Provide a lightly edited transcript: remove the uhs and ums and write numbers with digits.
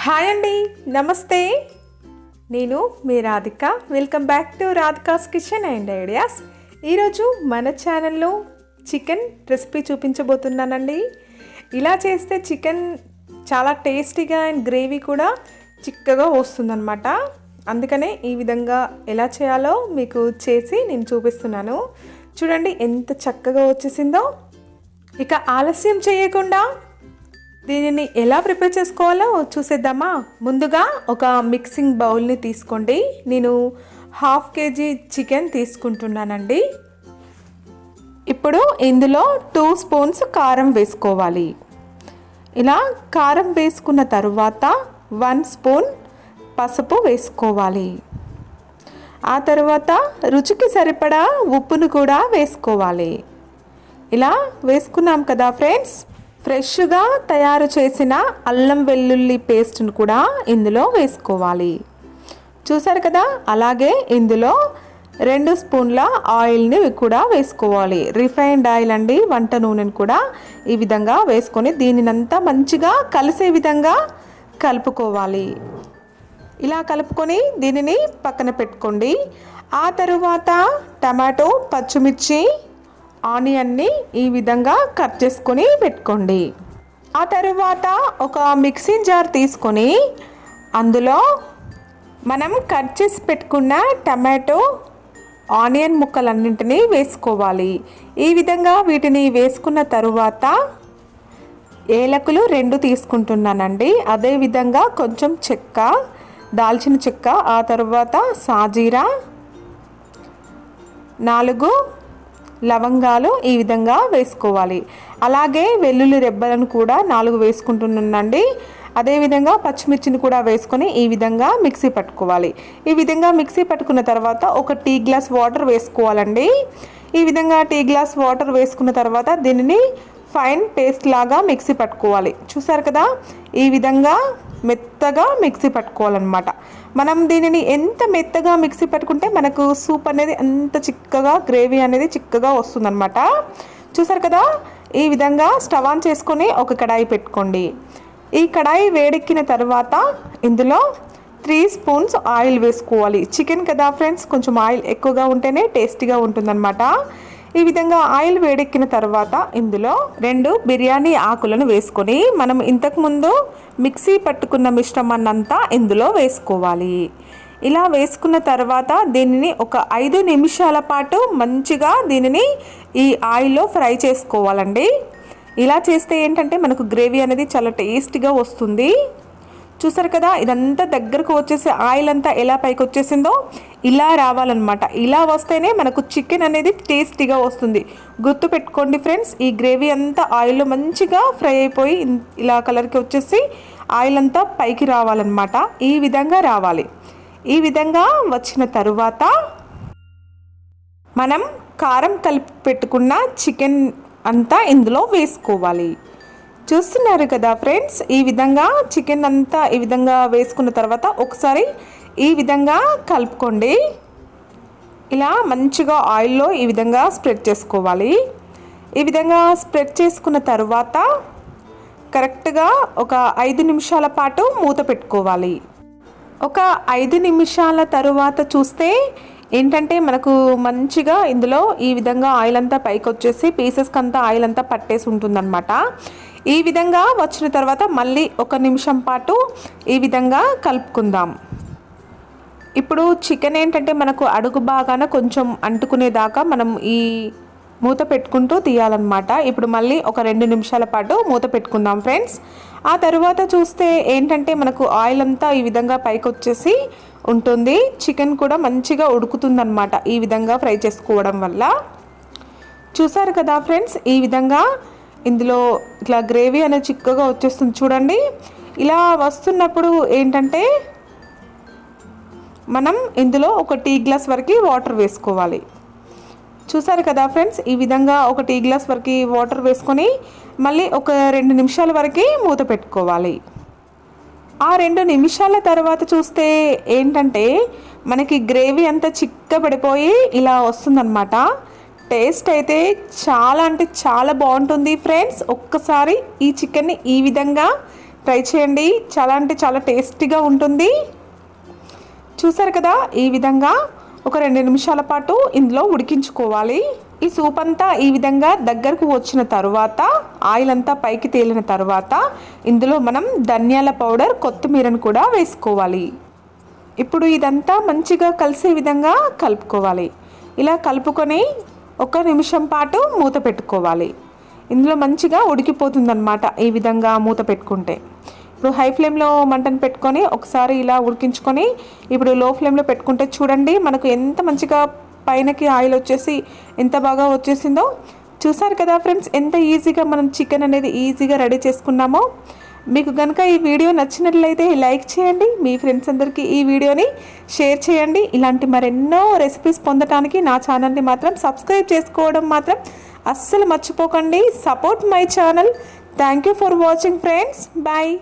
Hi అండి, నమస్తే. నేను మీ Radhika. Welcome back to Radhika's kitchen and ideas. ఈరోజు మన ఛానల్లో చికెన్ రెసిపీ చూపించబోతున్నానండి. ఇలా చేస్తే చికెన్ చాలా టేస్టీగా అండ్ గ్రేవీ కూడా చిక్కగా వస్తుందన్నమాట. అందుకనే ఈ విధంగా ఎలా చేయాలో మీకు చేసి నేను చూపిస్తున్నాను. చూడండి ఎంత చక్కగా వచ్చేసిందో. ఇక ఆలస్యం చేయకుండా దీనిని ఎలా ప్రిపేర్ చేసుకోవాలో చూసేద్దామా. ముందుగా ఒక మిక్సింగ్ బౌల్ని తీసుకోండి. నేను 1/2 kg చికెన్ తీసుకుంటున్నానండి. ఇప్పుడు ఇందులో 2 స్పూన్స్ కారం వేసుకోవాలి. ఇలా కారం వేసుకున్న తరువాత 1 స్పూన్ పసుపు వేసుకోవాలి. ఆ తర్వాత రుచికి సరిపడా ఉప్పును కూడా వేసుకోవాలి. ఇలా వేసుకున్నాం కదా ఫ్రెండ్స్. ఫ్రెష్గా తయారు చేసిన అల్లం వెల్లుల్లి పేస్ట్ను కూడా ఇందులో వేసుకోవాలి. చూసారు కదా. అలాగే ఇందులో 2 స్పూన్ల ఆయిల్ని కూడా వేసుకోవాలి. రిఫైన్డ్ ఆయిల్ అండి, వంట నూనెను కూడా ఈ విధంగా వేసుకొని దీనినంతా మంచిగా కలిసే విధంగా కలుపుకోవాలి. ఇలా కలుపుకొని దీనిని పక్కన పెట్టుకోండి. ఆ తరువాత టమాటో, పచ్చిమిర్చి, ఆనియన్ని ఈ విధంగా కట్ చేసుకొని పెట్టుకోండి. ఆ తరువాత ఒక మిక్సీ జార్ తీసుకొని అందులో మనం కట్ చేసి పెట్టుకున్న టమాటో, ఆనియన్ ముక్కలన్నింటినీ వేసుకోవాలి. ఈ విధంగా వీటిని వేసుకున్న తరువాత ఏలకులు 2 తీసుకుంటున్నానండి. అదేవిధంగా కొంచెం చెక్క, దాల్చిన చెక్క, ఆ తర్వాత సాజీరా, 4 లవంగాలు ఈ విధంగా వేసుకోవాలి. అలాగే వెల్లుల్లి రెబ్బలను కూడా 4 వేసుకుంటున్నానండి. అదేవిధంగా పచ్చిమిర్చిని కూడా వేసుకొని ఈ విధంగా మిక్సీ పట్టుకోవాలి. ఈ విధంగా మిక్సీ పట్టుకున్న తర్వాత ఒక టీ గ్లాస్ వాటర్ వేసుకోవాలండి. ఈ విధంగా టీ గ్లాస్ వాటర్ వేసుకున్న తర్వాత దీనిని ఫైన్ పేస్ట్ లాగా మిక్సీ పట్టుకోవాలి. చూసారు కదా, ఈ విధంగా మెత్తగా మిక్సీ పట్టుకోవాలన్నమాట. మనం దీనిని ఎంత మెత్తగా మిక్సీ పట్టుకుంటే మనకు సూప్ అనేది అంత చిక్కగా, గ్రేవీ అనేది చిక్కగా వస్తుందన్నమాట. చూసారు కదా. ఈ విధంగా స్టవ్ ఆన్ చేసుకొని ఒక కడాయి పెట్టుకోండి. ఈ కడాయి వేడెక్కిన తర్వాత ఇందులో 3 స్పూన్స్ ఆయిల్ వేసుకోవాలి. చికెన్ కదా ఫ్రెండ్స్, కొంచెం ఆయిల్ ఎక్కువగా ఉంటేనే టేస్టీగా ఉంటుందన్నమాట. ఈ విధంగా ఆయిల్ వేడెక్కిన తర్వాత ఇందులో 2 బిర్యానీ ఆకులను వేసుకొని మనం ఇంతకుముందు మిక్సీ పట్టుకున్న మిశ్రమాన్నంతా ఇందులో వేసుకోవాలి. ఇలా వేసుకున్న తర్వాత దీనిని ఒక 5 నిమిషాల పాటు మంచిగా దీనిని ఈ ఆయిల్లో ఫ్రై చేసుకోవాలండి. ఇలా చేస్తే ఏంటంటే మనకు గ్రేవీ అనేది చాలా టేస్టీగా వస్తుంది. చూసారు కదా, ఇదంతా దగ్గరకు వచ్చేసి ఆయిల్ అంతా ఎలా పైకి వచ్చేసిందో ఇలా రావాలన్నమాట. ఇలా వస్తేనే మనకు చికెన్ అనేది టేస్టీగా వస్తుంది. గుర్తు పెట్టుకోండి ఫ్రెండ్స్, ఈ గ్రేవీ అంతా ఆయిల్లో మంచిగా ఫ్రై అయిపోయి ఇలా కలర్కి వచ్చేసి ఆయిల్ అంతా పైకి రావాలన్నమాట. ఈ విధంగా రావాలి. ఈ విధంగా వచ్చిన తరువాత మనం కారం కలిపి పెట్టుకున్న చికెన్ అంతా ఇందులో వేసుకోవాలి. చూస్తున్నారు కదా ఫ్రెండ్స్, ఈ విధంగా చికెన్ అంతా ఈ విధంగా వేసుకున్న తర్వాత ఒకసారి ఈ విధంగా కలుపుకోండి. ఇలా మంచిగా ఆయిల్లో ఈ విధంగా స్ప్రెడ్ చేసుకోవాలి. ఈ విధంగా స్ప్రెడ్ చేసుకున్న తర్వాత కరెక్ట్గా ఒక 5 నిమిషాల పాటు మూత పెట్టుకోవాలి. ఒక 5 నిమిషాల తరువాత చూస్తే ఏంటంటే మనకు మంచిగా ఇందులో ఈ విధంగా ఆయిల్ అంతా పైకి వచ్చేసి పీసెస్కి అంతా ఆయిల్ అంతా పట్టేసి ఉంటుందన్నమాట. ఈ విధంగా వచ్చిన తర్వాత మళ్ళీ 1 నిమిషం పాటు ఈ విధంగా కలుపుకుందాం. ఇప్పుడు చికెన్ ఏంటంటే మనకు అడుగు బాగాన కొంచెం అంటుకునేదాకా మనం ఈ మూత పెట్టుకుంటూ తీయాలన్నమాట. ఇప్పుడు మళ్ళీ ఒక 2 నిమిషాల పాటు మూత పెట్టుకుందాం ఫ్రెండ్స్. ఆ తర్వాత చూస్తే ఏంటంటే మనకు ఆయిల్ అంతా ఈ విధంగా పైకి వచ్చేసి ఉంటుంది. చికెన్ కూడా మంచిగా ఉడుకుతుందన్నమాట ఈ విధంగా ఫ్రై చేసుకోవడం వల్ల. చూసారు కదా ఫ్రెండ్స్, ఈ విధంగా ఇందులో ఇట్లా గ్రేవీ అనేది చిక్కగా వచ్చేస్తుంది చూడండి. ఇలా వస్తున్నప్పుడు ఏంటంటే మనం ఇందులో ఒక టీ గ్లాస్ వరకు వాటర్ వేసుకోవాలి. చూసారు కదా ఫ్రెండ్స్, ఈ విధంగా ఒక టీ గ్లాస్ వరకు వాటర్ వేసుకొని మళ్ళీ ఒక 2 నిమిషాల వరకు మూత పెట్టుకోవాలి. ఆ 2 నిమిషాల తర్వాత చూస్తే ఏంటంటే మనకి గ్రేవీ అంతా చిక్కబడిపోయి ఇలా వస్తుందన్నమాట. టేస్ట్ అయితే చాలా అంటే చాలా బాగుంటుంది ఫ్రెండ్స్. ఒక్కసారి ఈ చికెన్ని ఈ విధంగా ట్రై చేయండి, చాలా అంటే చాలా టేస్టీగా ఉంటుంది. చూసారు కదా, ఈ విధంగా ఒక 2 నిమిషాల పాటు ఇందులో ఉడికించుకోవాలి. ఈ సూప్ అంతా ఈ విధంగా దగ్గరకు వచ్చిన తర్వాత, ఆయిల్ అంతా పైకి తేలిన తర్వాత ఇందులో మనం ధనియాల పౌడర్, కొత్తిమీరను కూడా వేసుకోవాలి. ఇప్పుడు ఇదంతా మంచిగా కలిసే విధంగా కలుపుకోవాలి. ఇలా కలుపుకొని 1 నిమిషం పాటు మూత పెట్టుకోవాలి. ఇందులో మంచిగా ఉడికిపోతుందన్నమాట ఈ విధంగా మూత పెట్టుకుంటే. ఇప్పుడు హై ఫ్లేమ్లో మంటను పెట్టుకొని ఒకసారి ఇలా ఉడికించుకొని ఇప్పుడు లో ఫ్లేమ్లో పెట్టుకుంటే చూడండి మనకు ఎంత మంచిగా పైనకి ఆయిల్ వచ్చేసి ఎంత బాగా వచ్చేసిందో. చూసారు కదా ఫ్రెండ్స్, ఎంత ఈజీగా మనం చికెన్ అనేది ఈజీగా రెడీ చేసుకున్నామో. మీకు కనుక ఈ వీడియో నచ్చినట్లయితే లైక్ చేయండి, మీ ఫ్రెండ్స్ అందరికీ ఈ వీడియోని షేర్ చేయండి. ఇలాంటి మరెన్నో రెసిపీస్ పొందడానికి నా ఛానల్ని మాత్రం సబ్స్క్రైబ్ చేసుకోవడం మాత్రం అస్సలు మర్చిపోకండి. Support my channel. Thank you for watching friends. Bye.